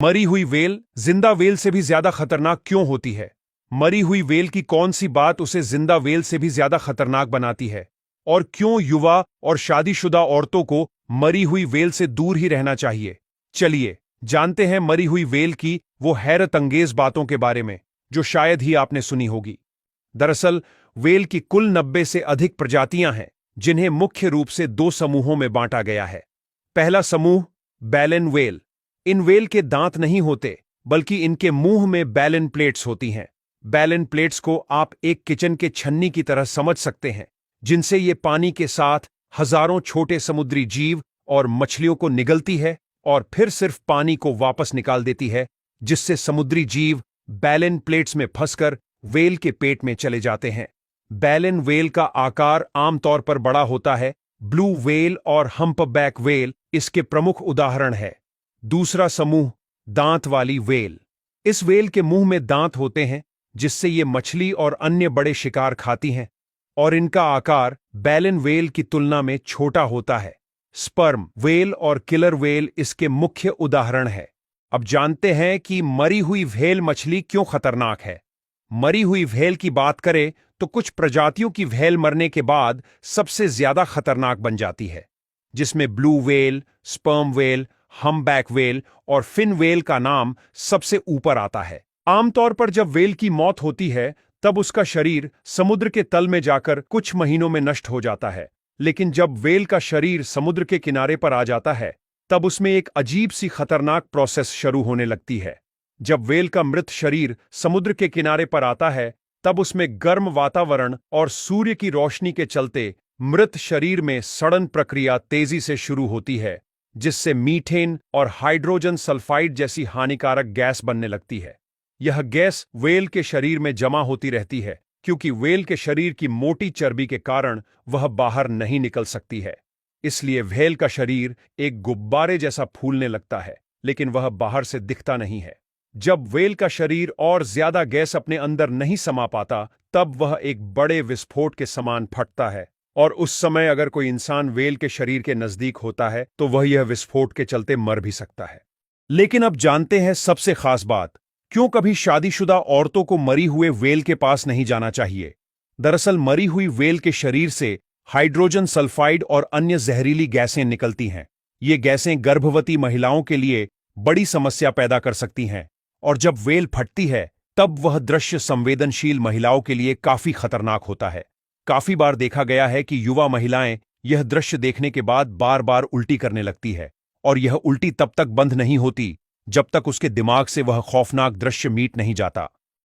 मरी हुई वेल जिंदा वेल से भी ज्यादा खतरनाक क्यों होती है? मरी हुई वेल की कौन सी बात उसे जिंदा वेल से भी ज्यादा खतरनाक बनाती है? और क्यों युवा और शादीशुदा औरतों को मरी हुई वेल से दूर ही रहना चाहिए? चलिए जानते हैं मरी हुई वेल की वो हैरत अंगेज बातों के बारे में जो शायद ही आपने सुनी होगी। दरअसल वेल की कुल 90 से अधिक प्रजातियां हैं जिन्हें मुख्य रूप से दो समूहों में बांटा गया है। पहला समूह बैलेन वेल। इन वेल के दांत नहीं होते बल्कि इनके मुंह में बैलेन प्लेट्स होती हैं। बैलेन प्लेट्स को आप एक किचन के छन्नी की तरह समझ सकते हैं जिनसे ये पानी के साथ हजारों छोटे समुद्री जीव और मछलियों को निगलती है और फिर सिर्फ पानी को वापस निकाल देती है, जिससे समुद्री जीव बैलेन प्लेट्स में फंसकर वेल के पेट में चले जाते हैं। बैलेन वेल का आकार आमतौर पर बड़ा होता है। ब्लू वेल और हम्पबैक वेल इसके प्रमुख उदाहरण है। दूसरा समूह दांत वाली वेल। इस वेल के मुंह में दांत होते हैं जिससे ये मछली और अन्य बड़े शिकार खाती हैं और इनका आकार बैलेन वेल की तुलना में छोटा होता है। स्पर्म वेल और किलर वेल इसके मुख्य उदाहरण है। अब जानते हैं कि मरी हुई व्हेल मछली क्यों खतरनाक है। मरी हुई व्हेल की बात करें तो कुछ प्रजातियों की व्हेल मरने के बाद सबसे ज्यादा खतरनाक बन जाती है, जिसमें blue whale, sperm whale, humpback well और फिन वेल का नाम सबसे ऊपर आता है। आमतौर पर जब वेल की मौत होती है तब उसका शरीर समुद्र के तल में जाकर कुछ महीनों में नष्ट हो जाता है, लेकिन जब वेल का शरीर समुद्र के किनारे पर आ जाता है तब उसमें एक अजीब सी खतरनाक प्रोसेस शुरू होने लगती है। जब वेल का मृत शरीर समुद्र के किनारे पर आता है तब उसमें गर्म वातावरण और सूर्य की रोशनी के चलते मृत शरीर में सड़न प्रक्रिया तेजी से शुरू होती है, जिससे मीथेन और हाइड्रोजन सल्फाइड जैसी हानिकारक गैस बनने लगती है। यह गैस वेल के शरीर में जमा होती रहती है क्योंकि वेल के शरीर की मोटी चर्बी के कारण वह बाहर नहीं निकल सकती है। इसलिए वेल का शरीर एक गुब्बारे जैसा फूलने लगता है, लेकिन वह बाहर से दिखता नहीं है। जब वेल का शरीर और ज्यादा गैस अपने अंदर नहीं समा पाता तब वह एक बड़े विस्फोट के समान फटता है और उस समय अगर कोई इंसान वेल के शरीर के नजदीक होता है तो वह यह विस्फोट के चलते मर भी सकता है। लेकिन अब जानते हैं सबसे खास बात, क्यों कभी शादीशुदा औरतों को मरी हुए वेल के पास नहीं जाना चाहिए। दरअसल मरी हुई वेल के शरीर से हाइड्रोजन सल्फाइड और अन्य जहरीली गैसें निकलती हैं। ये गैसें गर्भवती महिलाओं के लिए बड़ी समस्या पैदा कर सकती हैं और जब वेल फटती है तब वह दृश्य संवेदनशील महिलाओं के लिए काफी खतरनाक होता है। काफी बार देखा गया है कि युवा महिलाएं यह दृश्य देखने के बाद बार बार उल्टी करने लगती है और यह उल्टी तब तक बंद नहीं होती जब तक उसके दिमाग से वह खौफनाक दृश्य मिट नहीं जाता।